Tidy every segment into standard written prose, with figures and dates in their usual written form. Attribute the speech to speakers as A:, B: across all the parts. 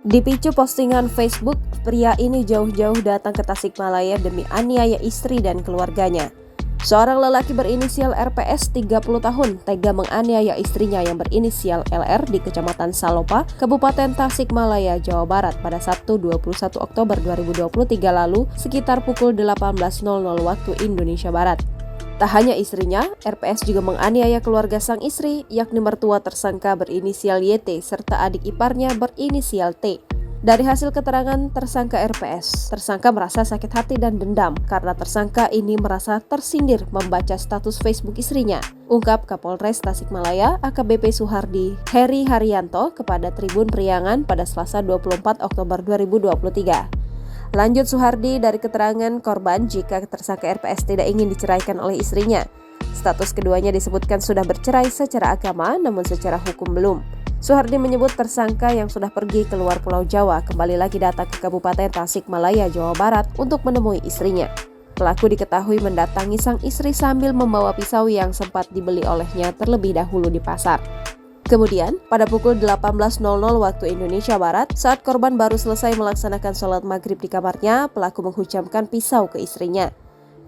A: Dipicu postingan Facebook, pria ini jauh-jauh datang ke Tasikmalaya demi aniaya istri dan keluarganya. Seorang lelaki berinisial RPS 30 tahun tega menganiaya istrinya yang berinisial LR di Kecamatan Salopa, Kabupaten Tasikmalaya, Jawa Barat pada Sabtu 21 Oktober 2023 lalu sekitar pukul 18.00 waktu Indonesia Barat. Tak hanya istrinya, RPS juga menganiaya keluarga sang istri, yakni mertua tersangka berinisial YT serta adik iparnya berinisial T. Dari hasil keterangan tersangka RPS, tersangka merasa sakit hati dan dendam karena tersangka ini merasa tersindir membaca status Facebook istrinya, ungkap Kapolres Tasikmalaya AKBP Suhardi Heri Haryanto kepada Tribun Priangan pada Selasa 24 Oktober 2023. Lanjut Suhardi, dari keterangan korban, jika tersangka RPS tidak ingin diceraikan oleh istrinya. Status keduanya disebutkan sudah bercerai secara agama, namun secara hukum belum. Suhardi menyebut tersangka yang sudah pergi keluar Pulau Jawa kembali lagi datang ke Kabupaten Tasikmalaya, Jawa Barat untuk menemui istrinya. Pelaku diketahui mendatangi sang istri sambil membawa pisau yang sempat dibeli olehnya terlebih dahulu di pasar. Kemudian, pada pukul 18.00 waktu Indonesia Barat, saat korban baru selesai melaksanakan sholat maghrib di kamarnya, pelaku menghujamkan pisau ke istrinya.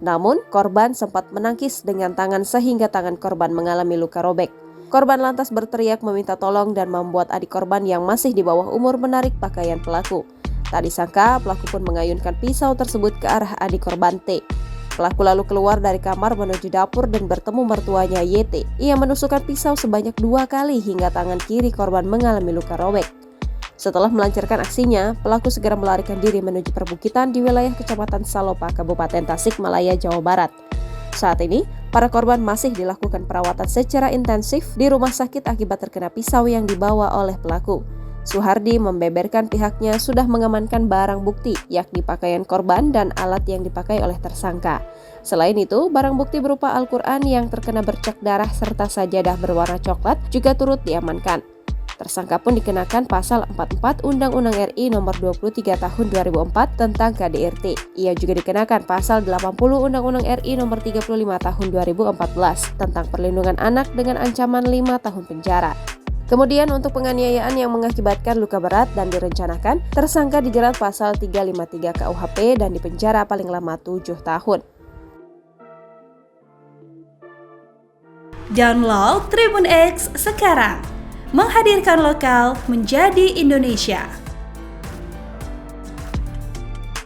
A: Namun, korban sempat menangkis dengan tangan sehingga tangan korban mengalami luka robek. Korban lantas berteriak meminta tolong dan membuat adik korban yang masih di bawah umur menarik pakaian pelaku. Tak disangka, pelaku pun mengayunkan pisau tersebut ke arah adik korban T. Pelaku lalu keluar dari kamar menuju dapur dan bertemu mertuanya YT. Ia menusukkan pisau sebanyak 2 kali hingga tangan kiri korban mengalami luka robek. Setelah melancarkan aksinya, pelaku segera melarikan diri menuju perbukitan di wilayah Kecamatan Salopa, Kabupaten Tasikmalaya, Jawa Barat. Saat ini, para korban masih dilakukan perawatan secara intensif di rumah sakit akibat terkena pisau yang dibawa oleh pelaku. Suhardi membeberkan pihaknya sudah mengamankan barang bukti, yakni pakaian korban dan alat yang dipakai oleh tersangka. Selain itu, barang bukti berupa Al-Quran yang terkena bercak darah serta sajadah berwarna coklat juga turut diamankan. Tersangka pun dikenakan pasal 44 Undang-Undang RI nomor 23 tahun 2004 tentang KDRT. Ia juga dikenakan pasal 80 Undang-Undang RI nomor 35 tahun 2014 tentang perlindungan anak dengan ancaman 5 tahun penjara. Kemudian untuk penganiayaan yang mengakibatkan luka berat dan direncanakan, tersangka dijerat pasal 353 KUHP dan dipenjara paling lama 7 tahun.
B: Download Tribun X sekarang, menghadirkan lokal menjadi Indonesia.